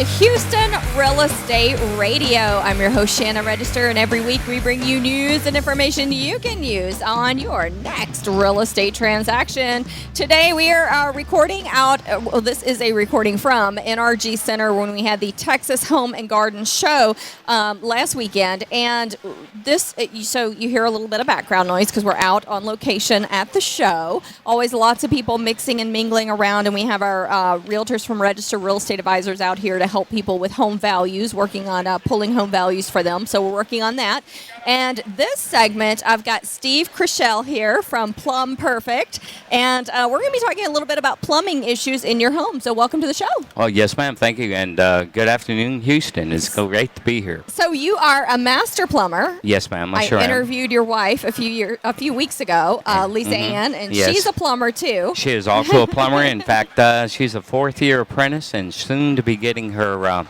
to Houston Real Estate Radio. I'm your host, Shanna Register, and every week we bring you news and information you can use on your next real estate transaction. Today we are recording out, this is a recording from NRG Center when we had the Texas Home and Garden Show last weekend. And this, so you hear a little bit of background noise because we're out on location at the show. Always lots of people mixing and mingling around, and we have our realtors from Register Real Estate Advisors out here to help people with home values, working on pulling home values for them. So we're working on that. And this segment, I've got Steve Crixell here from Plumb Perfect, and we're going to be talking a little bit about plumbing issues in your home. So welcome to the show. Oh, yes, ma'am. Thank you. And good afternoon, Houston. It's great to be here. So you are a master plumber. Yes, ma'am. I sure am. Interviewed your wife a few weeks ago, Lisa Ann, and yes. She's a plumber too. She is also a plumber. In fact, she's a fourth-year apprentice and soon to be getting her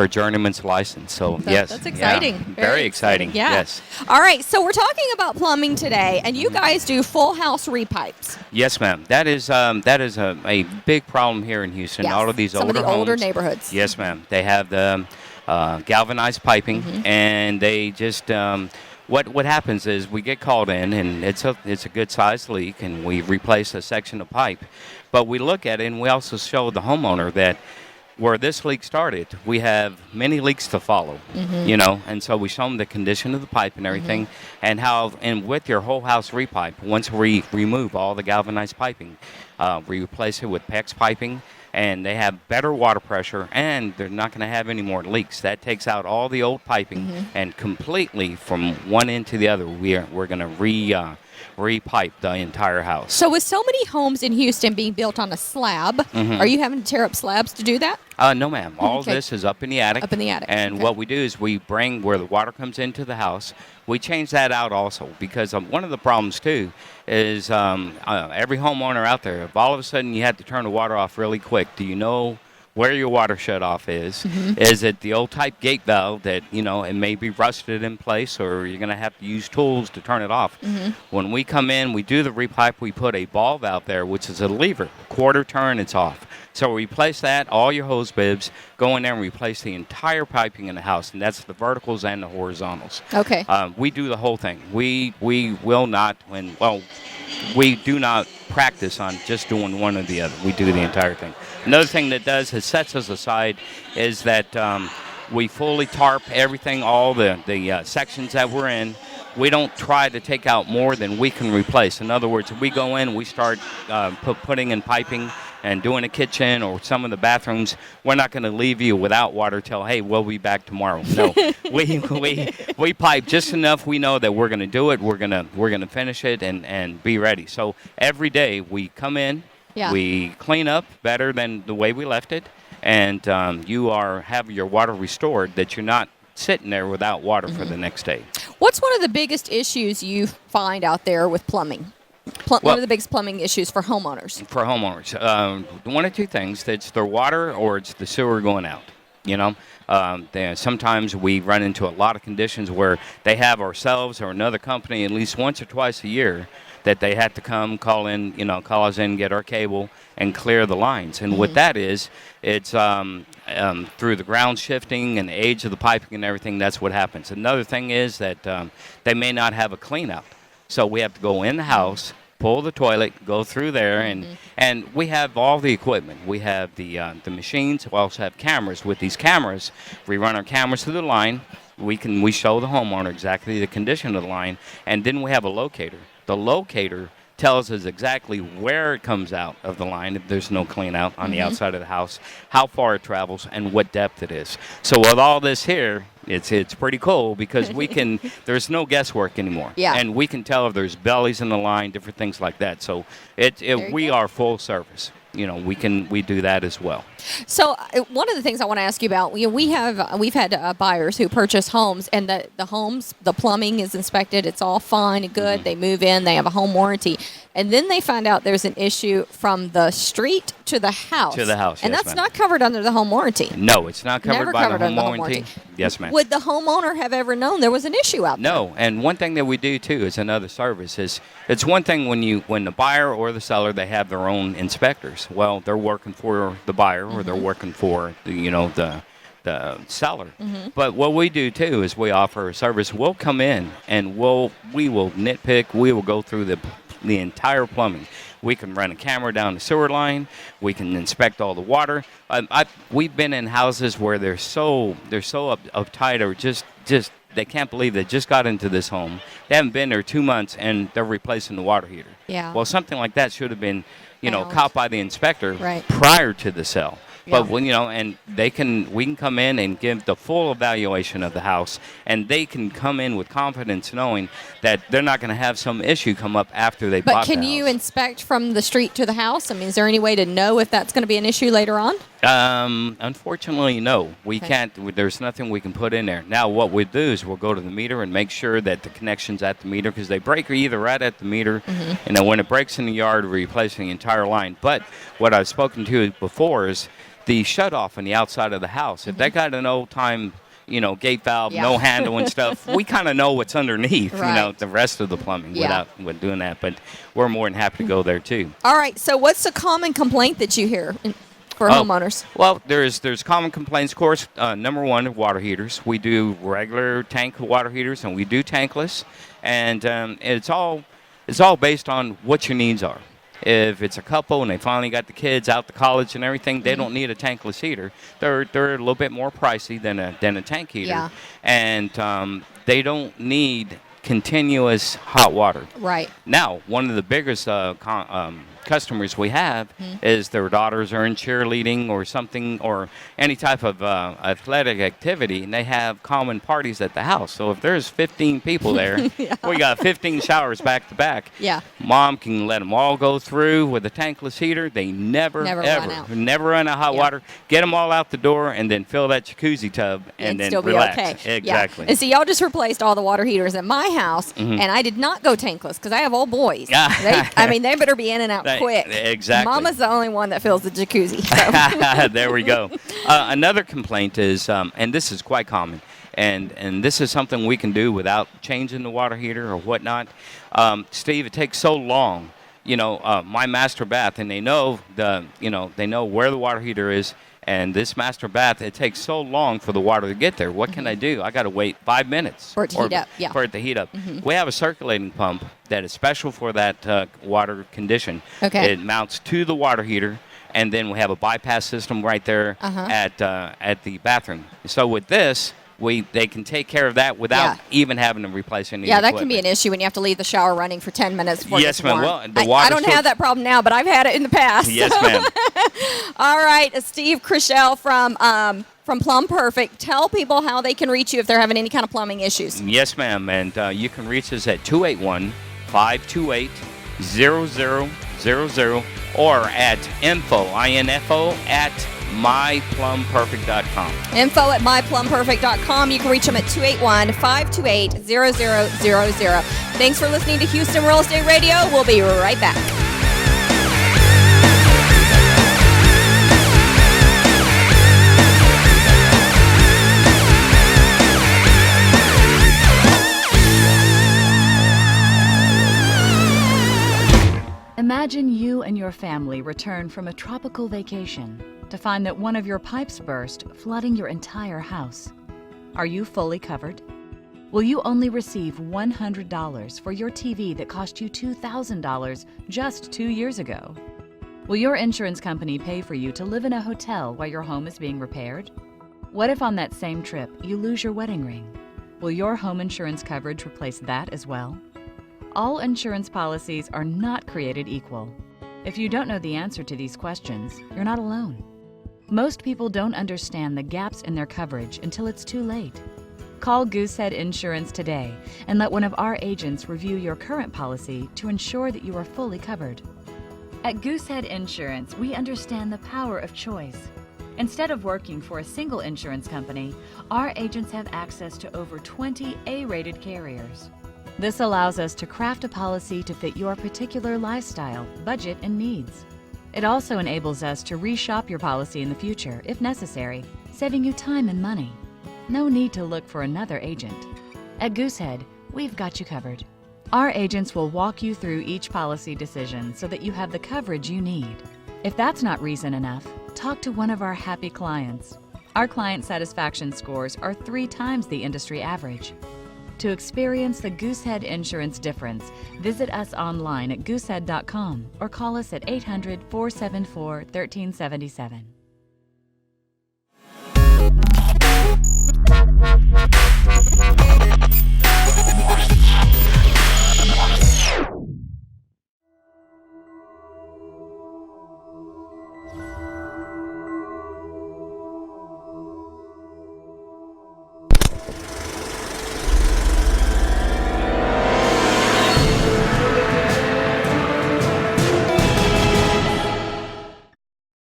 journeyman's license. So yes, that's exciting. Yeah, very exciting. Yeah. Yes. All right. So we're talking about plumbing today, and you guys do full house repipes. Yes, ma'am. That is a big problem here in Houston. Yes. All of these Some of the older homes, neighborhoods. Yes, ma'am. They have the galvanized piping, and they just what happens is we get called in, and it's a good sized leak, and we replace a section of pipe, but we look at it and we also show the homeowner that where this leak started, we have many leaks to follow, and so we show them the condition of the pipe and everything, and with your whole house repipe, once we remove all the galvanized piping, we replace it with PEX piping, and they have better water pressure, and they're not going to have any more leaks. That takes out all the old piping, and completely from one end to the other, we're going to repipe the entire house. So with so many homes in Houston being built on a slab, are you having to tear up slabs to do that? No, ma'am. All this is up in the attic. Up in the attic. And what we do is we bring where the water comes into the house. We change that out also because one of the problems, too, is every homeowner out there, if all of a sudden you have to turn the water off really quick, do you know where your water shut-off is? Is it the old type gate valve that, it may be rusted in place, or you're going to have to use tools to turn it off? When we come in, we do the repipe, we put a ball valve there, which is a lever. Quarter turn, it's off. So we replace that, all your hose bibs, go in there and replace the entire piping in the house, and that's the verticals and the horizontals. Okay. We do the whole thing. We will not, we do not practice on just doing one or the other. We do the entire thing. Another thing that sets us aside is that we fully tarp everything, all the sections that we're in. We don't try to take out more than we can replace. In other words, if we go in, we start putting in piping and doing a kitchen or some of the bathrooms, we're not going to leave you without water till, hey, we'll be back tomorrow. No, we pipe just enough. We know that we're going to do it. We're going to finish it and be ready. So every day we come in, we clean up better than the way we left it, and you have your water restored, that you're not sitting there without water for the next day. What's one of the biggest issues you find out there with plumbing? What are the biggest plumbing issues for homeowners? For homeowners, one of two things. It's their water or it's the sewer going out. Sometimes we run into a lot of conditions where they have ourselves or another company at least once or twice a year that they have to call us in, get our cable, and clear the lines. And what that is, it's through the ground shifting and the age of the piping and everything, that's what happens. Another thing is that they may not have a clean out. So we have to go in the house, pull the toilet, go through there, and we have all the equipment. We have the machines. We also have cameras. With these cameras, we run our cameras through the line. We show the homeowner exactly the condition of the line, and then we have a locator. The locator tells us exactly where it comes out of the line if there's no clean out on the outside of the house, how far it travels, and what depth it is. So with all this here, it's pretty cool because there's no guesswork anymore. Yeah. And we can tell if there's bellies in the line, different things like that. So we are full service. We do that as well. So one of the things I want to ask you about, we've had buyers who purchase homes, and the homes, the plumbing is inspected, it's all fine and good. They move in, they have a home warranty, and then they find out there's an issue from the street to the house. To the house, and yes, that's ma'am. Not covered under the home warranty. No, it's not covered Never by covered the under home warranty. Yes, ma'am. Would the homeowner have ever known there was an issue out there? No, and one thing that we do too is another service is it's one thing when the buyer or the seller, they have their own inspectors. Well, they're working for the buyer or they're working for the seller. But what we do too is we offer a service. We'll come in and we will nitpick. We will go through the entire plumbing. We can run a camera down the sewer line. We can inspect all the water. We've been in houses where they're so uptight, or just they can't believe they just got into this home. They haven't been there 2 months and they're replacing the water heater. Yeah. Well, something like that should have been, Found. caught by the inspector Right. prior to the sale. Yeah. But and we can come in and give the full evaluation of the house, and they can come in with confidence, knowing that they're not going to have some issue come up after they bought the house. But can you inspect from the street to the house? I mean, is there any way to know if that's going to be an issue later on? Unfortunately, no. We can't. There's nothing we can put in there. Now, what we do is we'll go to the meter and make sure that the connection's at the meter, because they break either right at the meter, and then when it breaks in the yard, we're replacing the entire line. But what I've spoken to before is the shutoff on the outside of the house. If they got an old-time, gate valve, no handle and stuff, we kind of know what's underneath, Right. the rest of the plumbing with doing that. But we're more than happy to go there, too. All right. So what's the common complaint that you hear for homeowners? Well, there's common complaints, of course. Number one, water heaters. We do regular tank water heaters, and we do tankless. And it's all based on what your needs are. If it's a couple and they finally got the kids out to college and everything, they don't need a tankless heater. They're a little bit more pricey than a tank heater. Yeah. And they don't need continuous hot water. Right. Now, one of the biggest customers we have is their daughters are in cheerleading or something, or any type of athletic activity, and they have common parties at the house. So if there's 15 people there, we got 15 showers back to back. Yeah. Mom can let them all go through with a tankless heater. They never run run out of hot water. Get them all out the door and then fill that jacuzzi tub and then still relax. Be okay. Exactly. Yeah. And see, y'all just replaced all the water heaters at my house, and I did not go tankless because I have old boys. They better be in and out quick. Exactly. Mama's the only one that fills the jacuzzi. So. There we go. Another complaint is, and this is quite common, and this is something we can do without changing the water heater or whatnot. Steve, it takes so long. My master bath, and they know where the water heater is. And this master bath, it takes so long for the water to get there. What can I do? I got to wait 5 minutes for it to heat up. Yeah. For it to heat up. We have a circulating pump that is special for that water condition. Okay. It mounts to the water heater, and then we have a bypass system right there at the bathroom. So with this, they can take care of that without even having to replace any that equipment. can be an issue when you have to leave the shower running for 10 minutes before yes, it gets warm. Well, the water I don't have that problem now, but I've had it in the past. Yes, ma'am. All right, Steve Crixell from Plumb Perfect. Tell people how they can reach you if they're having any kind of plumbing issues. Yes, ma'am. And you can reach us at 281-528-0000 or at info at myplumbperfect.com. Info at myplumbperfect.com. You can reach them at 281-528-0000. Thanks for listening to Houston Real Estate Radio. We'll be right back. Imagine you and your family return from a tropical vacation to find that one of your pipes burst, flooding your entire house. Are you fully covered? Will you only receive $100 for your TV that cost you $2,000 just 2 years ago? Will your insurance company pay for you to live in a hotel while your home is being repaired? What if on that same trip you lose your wedding ring? Will your home insurance coverage replace that as well? All insurance policies are not created equal. If you don't know the answer to these questions, you're not alone. Most people don't understand the gaps in their coverage until it's too late. Call Goosehead Insurance today and let one of our agents review your current policy to ensure that you are fully covered. At Goosehead Insurance, we understand the power of choice. Instead of working for a single insurance company, our agents have access to over 20 A-rated carriers. This allows us to craft a policy to fit your particular lifestyle, budget, and needs. It also enables us to reshop your policy in the future, if necessary, saving you time and money. No need to look for another agent. At Goosehead, we've got you covered. Our agents will walk you through each policy decision so that you have the coverage you need. If that's not reason enough, talk to one of our happy clients. Our client satisfaction scores are 3 times the industry average. To experience the Goosehead Insurance difference, visit us online at goosehead.com or call us at 800-474-1377.